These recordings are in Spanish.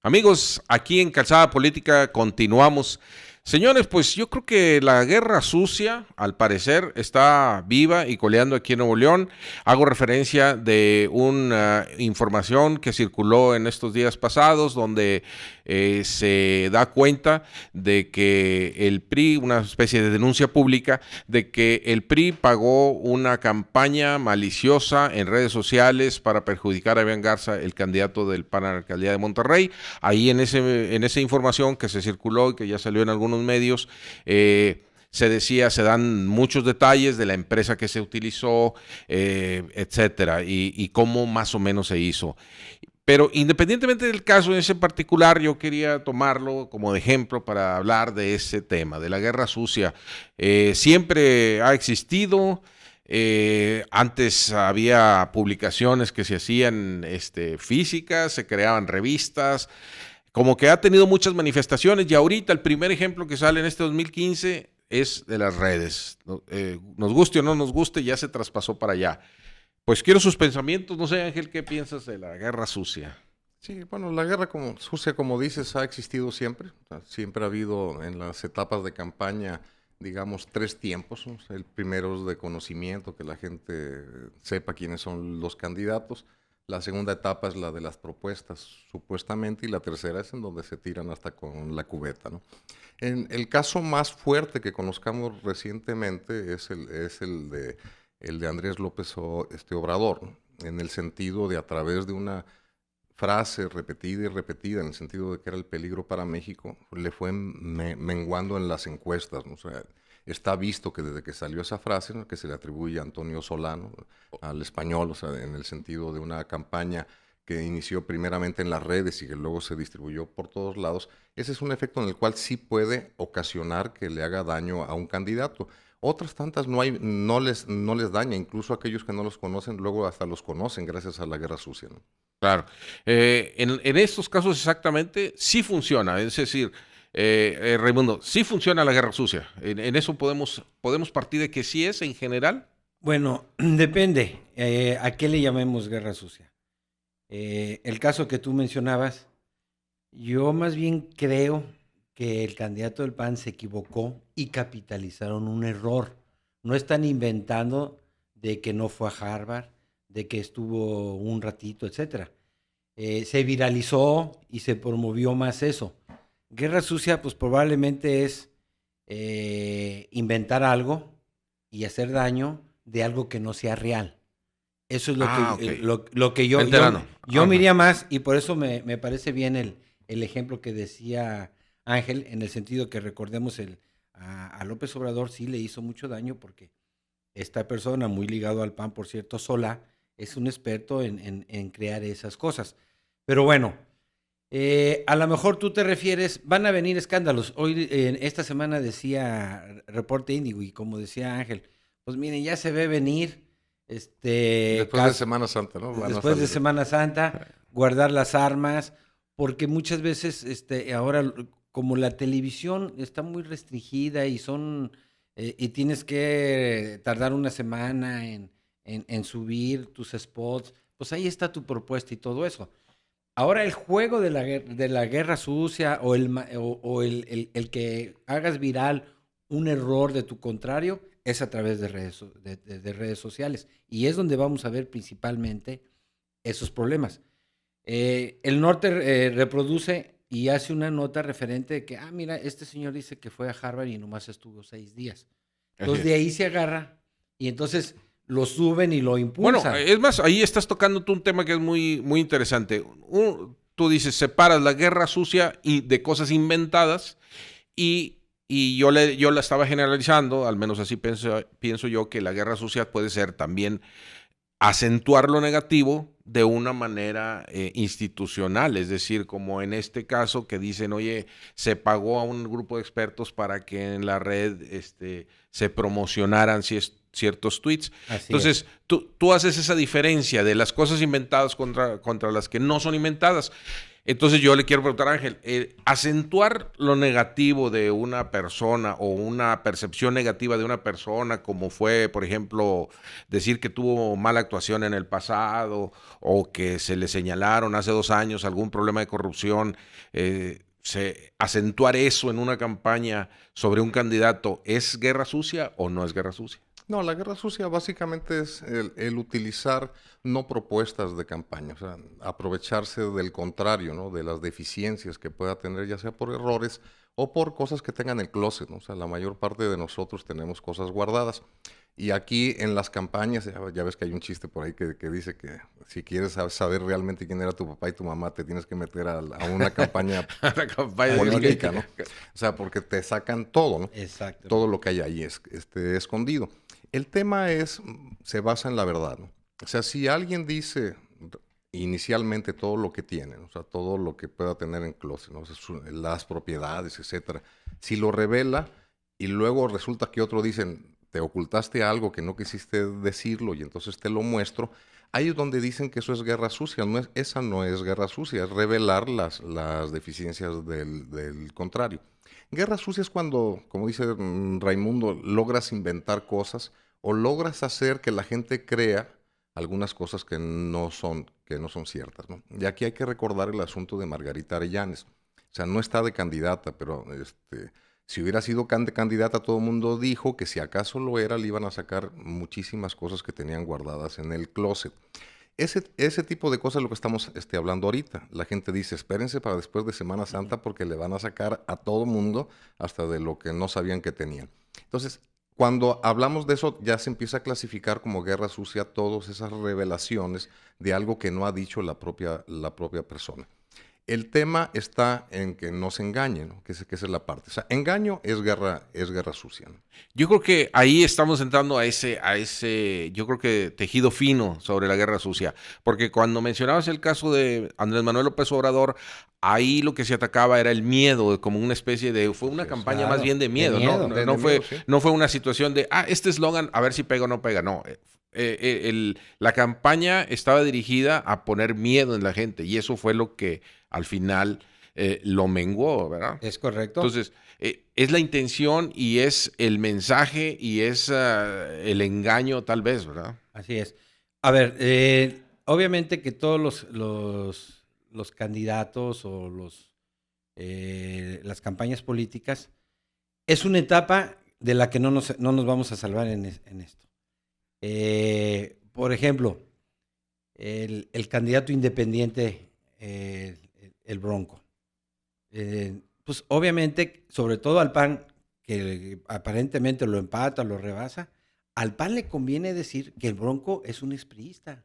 Amigos, aquí en Calzada Política continuamos. Señores, pues yo creo que la guerra sucia, al parecer, está viva y coleando aquí en Nuevo León. Hago referencia de una información que circuló en estos días pasados, donde se da cuenta de que el PRI, una especie de denuncia pública, de que el PRI pagó una campaña maliciosa en redes sociales para perjudicar a Evian Garza, el candidato del PAN a la alcaldía de Monterrey. Ahí en esa información que se circuló y que ya salió en algunos medios, se decía, se dan muchos detalles de la empresa que se utilizó, etcétera, y cómo más o menos se hizo. Pero independientemente del caso en ese particular, yo quería tomarlo como de ejemplo para hablar de ese tema, de la guerra sucia. Siempre ha existido. Antes había publicaciones que se hacían físicas, se creaban revistas, como que ha tenido muchas manifestaciones, y ahorita el primer ejemplo que sale en este 2015 es de las redes. Nos guste o no nos guste, ya se traspasó para allá. Pues quiero sus pensamientos. No sé, Ángel, ¿qué piensas de la guerra sucia? Sí, bueno, la guerra sucia, como dices, ha existido siempre. O sea, siempre ha habido en las etapas de campaña, digamos, 3 tiempos, ¿no? El primero es de conocimiento, que la gente sepa quiénes son los candidatos. La segunda etapa es la de las propuestas, supuestamente, y la tercera es en donde se tiran hasta con la cubeta, ¿no? En el caso más fuerte que conozcamos recientemente es el de Andrés López Obrador, ¿no? En el sentido de, a través de una frase repetida y repetida, en el sentido de que era el peligro para México, le fue menguando en las encuestas, ¿no? O sea, está visto que desde que salió esa frase, ¿no?, que se le atribuye a Antonio Solano, al Español, o sea, en el sentido de una campaña que inició primeramente en las redes y que luego se distribuyó por todos lados, ese es un efecto en el cual sí puede ocasionar que le haga daño a un candidato. Otras tantas no les daña, incluso aquellos que no los conocen, luego hasta los conocen gracias a la guerra sucia, ¿no? Claro. En estos casos exactamente sí funciona, es decir, Raimundo, sí funciona la guerra sucia. En eso podemos partir de que sí es en general. Bueno, depende a qué le llamemos guerra sucia. El caso que tú mencionabas, yo más bien creo que el candidato del PAN se equivocó y capitalizaron un error. No están inventando de que no fue a Harvard, de que estuvo un ratito, etcétera. Se viralizó y se promovió más eso. Guerra sucia, pues probablemente es inventar algo y hacer daño de algo que no sea real. Eso es Okay. Lo que yo me iría más, y por eso me parece bien el ejemplo que decía Ángel, en el sentido que recordemos a López Obrador sí le hizo mucho daño, porque esta persona, muy ligado al PAN, por cierto, Sola, es un experto en crear esas cosas. Pero bueno, a lo mejor tú te refieres, van a venir escándalos. Hoy, esta semana decía Reporte Índigo, y como decía Ángel, pues miren, ya se ve venir. Después de Semana Santa, ¿no? Después de Semana Santa, guardar las armas, porque muchas veces ahora, como la televisión está muy restringida y y tienes que tardar una semana en subir tus spots, pues ahí está tu propuesta y todo eso. Ahora el juego de la guerra sucia, o el que hagas viral un error de tu contrario, es a través de redes sociales. Y es donde vamos a ver principalmente esos problemas. El norte reproduce y hace una nota referente de que, mira, este señor dice que fue a Harvard y nomás estuvo 6 días. Entonces de ahí se agarra y entonces lo suben y lo impulsan. Bueno, es más, ahí estás tocando tú un tema que es muy, muy interesante. Tú dices, separas la guerra sucia y de cosas inventadas, y yo la estaba generalizando, al menos así pienso yo, que la guerra sucia puede ser también acentuar lo negativo de una manera institucional, es decir, como en este caso que dicen, oye, se pagó a un grupo de expertos para que en la red se promocionaran ciertos tweets. Entonces, tú haces esa diferencia de las cosas inventadas contra las que no son inventadas. Entonces yo le quiero preguntar a Ángel, acentuar lo negativo de una persona o una percepción negativa de una persona, como fue, por ejemplo, decir que tuvo mala actuación en el pasado o que se le señalaron hace 2 años algún problema de corrupción, acentuar eso en una campaña sobre un candidato, ¿es guerra sucia o no es guerra sucia? No, la guerra sucia básicamente es el utilizar no propuestas de campaña, o sea, aprovecharse del contrario, ¿no? De las deficiencias que pueda tener, ya sea por errores o por cosas que tengan en el closet, ¿no? O sea, la mayor parte de nosotros tenemos cosas guardadas. Y aquí en las campañas, ya ves que hay un chiste por ahí que dice que si quieres saber realmente quién era tu papá y tu mamá, te tienes que meter a una campaña La campaña política, ¿no? O sea, porque te sacan todo, ¿no? Exacto. Todo lo que hay ahí es escondido. El tema se basa en la verdad, ¿no? O sea, si alguien dice inicialmente todo lo que tiene, ¿no? O sea, todo lo que pueda tener en closet, ¿no? O sea, las propiedades, etcétera, si lo revela y luego resulta que otro dicen, te ocultaste algo que no quisiste decirlo y entonces te lo muestro, ahí es donde dicen que eso es guerra sucia. Esa no es guerra sucia, es revelar las deficiencias del contrario. Guerra sucia es cuando, como dice Raimundo, logras inventar cosas o logras hacer que la gente crea algunas cosas que no son ciertas, ¿no? Y aquí hay que recordar el asunto de Margarita Arellanes. O sea, no está de candidata, pero si hubiera sido candidata, todo el mundo dijo que si acaso lo era, le iban a sacar muchísimas cosas que tenían guardadas en el closet. Ese tipo de cosas es lo que estamos hablando ahorita. La gente dice, espérense para después de Semana Santa porque le van a sacar a todo mundo hasta de lo que no sabían que tenían. Entonces, cuando hablamos de eso, ya se empieza a clasificar como guerra sucia todas esas revelaciones de algo que no ha dicho la propia persona. El tema está en que no se engañen, ¿no? Que esa es la parte. O sea, engaño es guerra sucia, ¿no? Yo creo que ahí estamos entrando a ese, yo creo que tejido fino sobre la guerra sucia, porque cuando mencionabas el caso de Andrés Manuel López Obrador, ahí lo que se atacaba era el miedo, como una especie de, fue una campaña claro, más bien de miedo, de ¿no? miedo. No fue, sí. no fue una situación de, este eslogan, a ver si pega o no pega, no. La campaña estaba dirigida a poner miedo en la gente y eso fue lo que al final lo menguó, ¿verdad? Es correcto. Entonces, es la intención y es el mensaje y es el engaño tal vez, ¿verdad? Así es. A ver, obviamente que todos los candidatos o las campañas políticas es una etapa de la que no nos vamos a salvar en esto. Por ejemplo, el candidato independiente, el Bronco. Pues obviamente, sobre todo al PAN, que aparentemente lo empata, lo rebasa, al PAN le conviene decir que el Bronco es un expriista.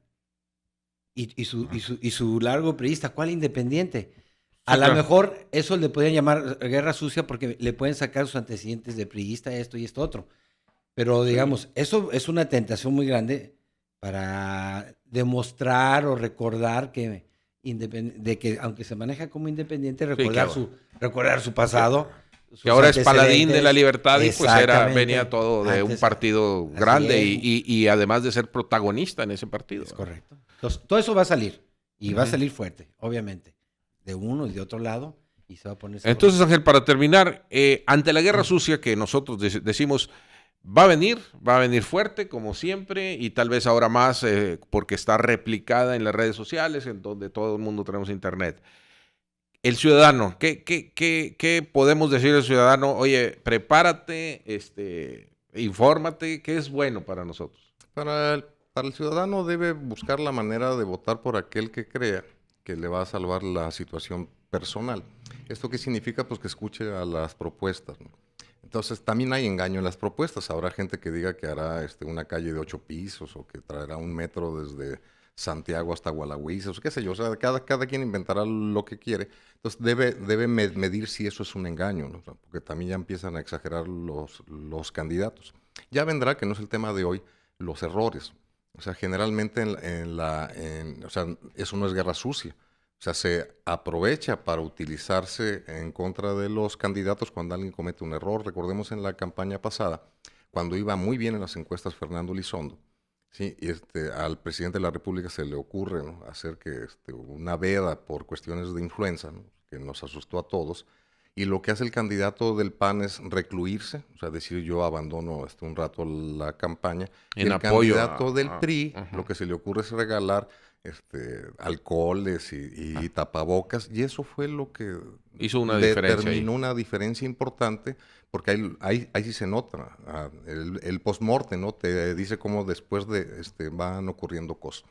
Y su largo priista, ¿cuál independiente? A lo mejor eso le pueden llamar guerra sucia porque le pueden sacar sus antecedentes de priista, esto y esto otro. Pero digamos, eso es una tentación muy grande para demostrar o recordar que aunque se maneja como independiente, recordar su pasado. Que ahora es paladín de la libertad y pues venía todo de un partido grande y además de ser protagonista en ese partido. Es correcto. Entonces, todo eso va a salir y va a salir fuerte, obviamente, de uno y de otro lado y se va a poner. Entonces, Ángel, para terminar, ante la guerra sucia que nosotros decimos va a venir fuerte como siempre y tal vez ahora más porque está replicada en las redes sociales en donde todo el mundo tenemos internet. El ciudadano, ¿qué podemos decir al ciudadano? Oye, prepárate, infórmate, ¿qué es bueno para nosotros? Para el ciudadano debe buscar la manera de votar por aquel que crea que le va a salvar la situación personal. ¿Esto qué significa? Pues que escuche a las propuestas, ¿no? Entonces también hay engaño en las propuestas. Habrá gente que diga que hará una calle de 8 pisos o que traerá un metro desde Santiago hasta Gualahuizos, qué sé yo, o sea, cada quien inventará lo que quiere. Entonces debe medir si eso es un engaño, ¿no? O sea, porque también ya empiezan a exagerar los candidatos. Ya vendrá, que no es el tema de hoy, los errores. O sea, generalmente o sea, eso no es guerra sucia. O sea, se aprovecha para utilizarse en contra de los candidatos cuando alguien comete un error. Recordemos en la campaña pasada, cuando iba muy bien en las encuestas Fernando Elizondo, Sí, y al presidente de la República se le ocurre, ¿no?, hacer que una veda por cuestiones de influenza, ¿no?, que nos asustó a todos. Y lo que hace el candidato del PAN es recluirse, o sea, decir yo abandono un rato la campaña. Y En el apoyo candidato del a- PRI, ajá. lo que se le ocurre es regalar alcoholes y tapabocas, y eso fue lo que Hizo una diferencia ahí. determinó una diferencia importante, porque ahí sí se nota, el post-mortem, ¿no?, te dice cómo después van ocurriendo cosas.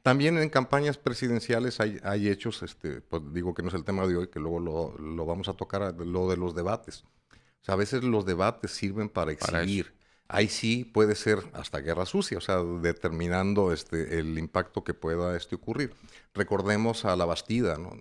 También en campañas presidenciales hay hechos, pues digo que no es el tema de hoy, que luego lo vamos a tocar, lo de los debates. O sea, a veces los debates sirven para exhibir. Ahí sí puede ser hasta guerra sucia, o sea, determinando el impacto que pueda ocurrir. Recordemos a la Bastida, ¿no?,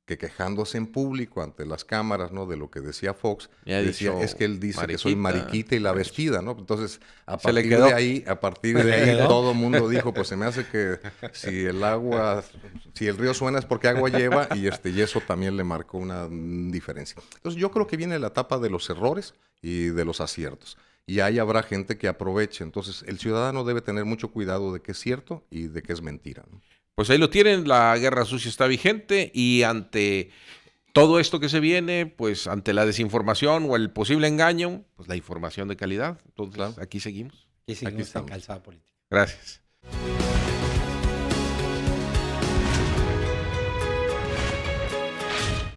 que quejándose en público ante las cámaras, ¿no?, de lo que decía Fox, Ya ha decía, dicho es que él dice que soy mariquita y la vestida, ¿no? Entonces, a Se le partir quedó. de ahí, quedó? todo el mundo dijo, pues se me hace que si el río suena es porque agua lleva, y eso también le marcó una diferencia. Entonces, yo creo que viene la etapa de los errores y de los aciertos. Y ahí habrá gente que aproveche. Entonces, el ciudadano debe tener mucho cuidado de qué es cierto y de qué es mentira, ¿no? Pues ahí lo tienen, la guerra sucia está vigente y ante todo esto que se viene, pues ante la desinformación o el posible engaño, pues la información de calidad. Entonces, Claro. aquí seguimos. Y seguimos en estamos. Calzada Política. Gracias.